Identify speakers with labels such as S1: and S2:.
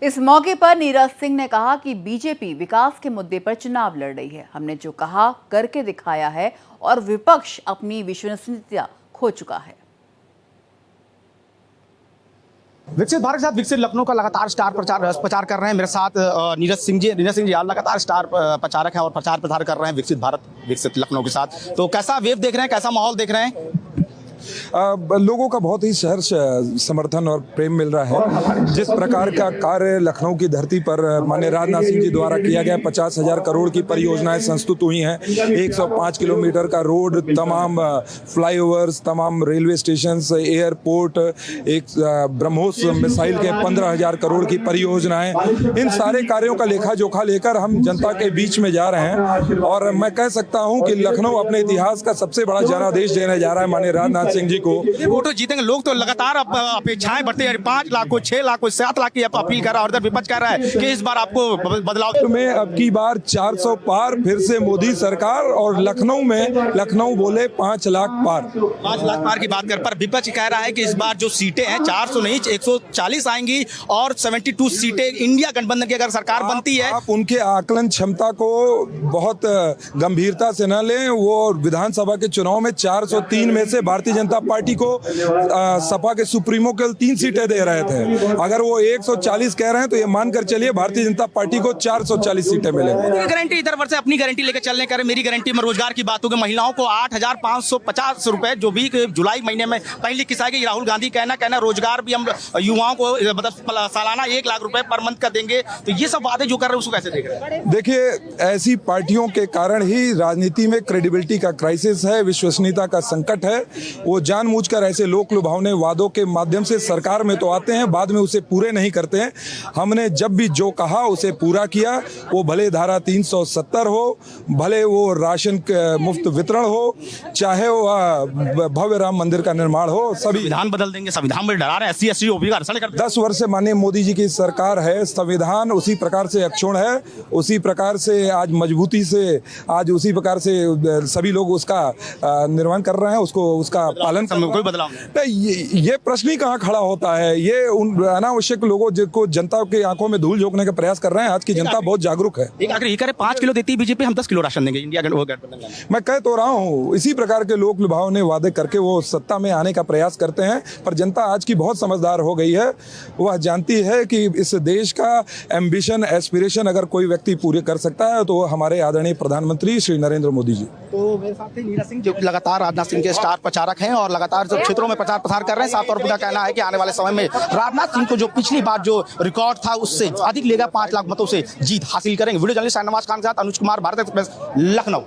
S1: इस मौके पर नीरज सिंह ने कहा कि बीजेपी विकास के मुद्दे पर चुनाव लड़ रही है। हमने जो कहा करके दिखाया है और विपक्ष अपनी विश्वसनीयता खो चुका है।
S2: विकसित भारत के साथ विकसित लखनऊ का लगातार स्टार प्रचार कर रहे हैं। मेरे साथ नीरज सिंह जी लगातार स्टार प्रचारक हैं और प्रचार प्रसार कर रहे हैं विकसित भारत विकसित लखनऊ के साथ। तो कैसा वेव देख रहे हैं, कैसा माहौल देख रहे हैं?
S3: लोगों का बहुत ही सहर्ष समर्थन और प्रेम मिल रहा है। जिस प्रकार का कार्य लखनऊ की धरती पर माननीय राजनाथ सिंह जी द्वारा किया गया, 50,000 करोड़ की परियोजनाएं संस्तुत हुई हैं। 105 किलोमीटर का रोड, तमाम फ्लाईओवर्स, तमाम रेलवे स्टेशन, एयरपोर्ट, एक ब्रह्मोस मिसाइल के 15,000 करोड़ की परियोजनाएं, इन सारे कार्यों का लेखा जोखा लेकर हम जनता के बीच में जा रहे हैं। और मैं कह सकता हूं कि लखनऊ अपने इतिहास का सबसे बड़ा जनादेश देने जा रहा है माननीय राजनाथ सिंह जी को।
S2: वोट जीतेंगे लोग तो लगातार अपेक्षाएं बढ़ती है। 5 लाख को 6 लाख को 7 लाख की अपील कर रहा है और इधर विपक्ष कह रहा है कि इस बार आपको बदलाव
S3: में अब की बार 400 पार, फिर से मोदी सरकार। और लखनऊ बोले 5 लाख पार।
S2: 5 लाख पार की बात कर पर विपक्ष कह रहा है कि इस बार जो सीटें हैं 400 नहीं 140 आएंगी और 72 सीटें इंडिया गठबंधन की अगर सरकार बनती है।
S3: आप उनके आकलन क्षमता को बहुत गंभीरता से न लें। वो विधानसभा के चुनाव में 403 में से भारतीय जनता पार्टी को सपा के सुप्रीमो केवल 3 सीटें दे रहे थे। अगर वो 140 कह रहे हैं तो ये मानकर चलिए भारतीय जनता पार्टी को 440 सीटें मिलेंगी।
S2: गारंटी इधर वर्ष अपनी गारंटी लेकर चलने कर मेरी गारंटी में रोजगार की बात होगी। महिलाओं को 8,550 रुपए जो भी जुलाई महीने में पहली किस्त आएगी। राहुल गांधी कहना रोजगार भी हम युवाओं को मतलब सालाना 1 लाख रुपए पर मंथ का देंगे। तो ये सब बातें जो कर रहे हैं उसको कैसे देख रहे हैं?
S3: देखिए, ऐसी पार्टियों के कारण ही राजनीति में क्रेडिबिलिटी का क्राइसिस है, विश्वसनीयता का संकट है। वो जानबूझकर ऐसे लोक लुभावने वादों के माध्यम से सरकार में तो आते हैं, बाद में उसे पूरे नहीं करते हैं। हमने जब भी जो कहा उसे पूरा किया। वो भले धारा 370 हो, भले वो राशन मुफ्त वितरण हो, चाहे वो भव्य राम मंदिर का निर्माण हो, सभी।
S2: संविधान बदल देंगे, संविधान में डरा रहे हैं। 80 ओबी का हर्षण करते
S3: 10 वर्ष से माननीय मोदी जी की सरकार है। संविधान उसी प्रकार से अक्षुण्ण है, उसी प्रकार से आज मजबूती से, आज उसी प्रकार से सभी लोग उसका निर्माण कर रहे हैं, उसका पालन कर।
S2: कोई बदलाव नहीं।
S3: ये प्रश्न ही कहाँ खड़ा होता है। ये उन अनावश्यक लोगों जिनको जनता की आंखों में धूल झोंकने का प्रयास कर रहे हैं। आज की जनता बहुत जागरूक है।
S2: एक आखिर ये करे 5 किलो देती है बीजेपी, हम 10 किलो राशन देंगे इंडिया गठबंधन।
S3: मैं कह तो रहा हूँ, इसी प्रकार के लोक लुभावने वादे करके वो सत्ता में आने का प्रयास करते हैं। पर जनता आज की बहुत समझदार हो गई है। वह जानती है कि इस देश का एम्बिशन, एस्पिरेशन अगर कोई व्यक्ति पूरे कर सकता है तो हमारे आदरणीय प्रधानमंत्री श्री नरेंद्र मोदी जी।
S2: तो मेरे साथ थे नीरज सिंह जो लगातार राजनाथ सिंह के स्टार प्रचारक हैं और लगातार जो क्षेत्रों में प्रचार प्रसार कर रहे हैं। साफ तौर पर उनका कहना है कि आने वाले समय में राजनाथ सिंह को जो पिछली बार जो रिकॉर्ड था उससे अधिक लेगा, 5 लाख मतों से जीत हासिल करेंगे। वीडियो जर्नलिस्ट शाहनवाज खान के साथ अनुज कुमार, भारत एक्सप्रेस, लखनऊ।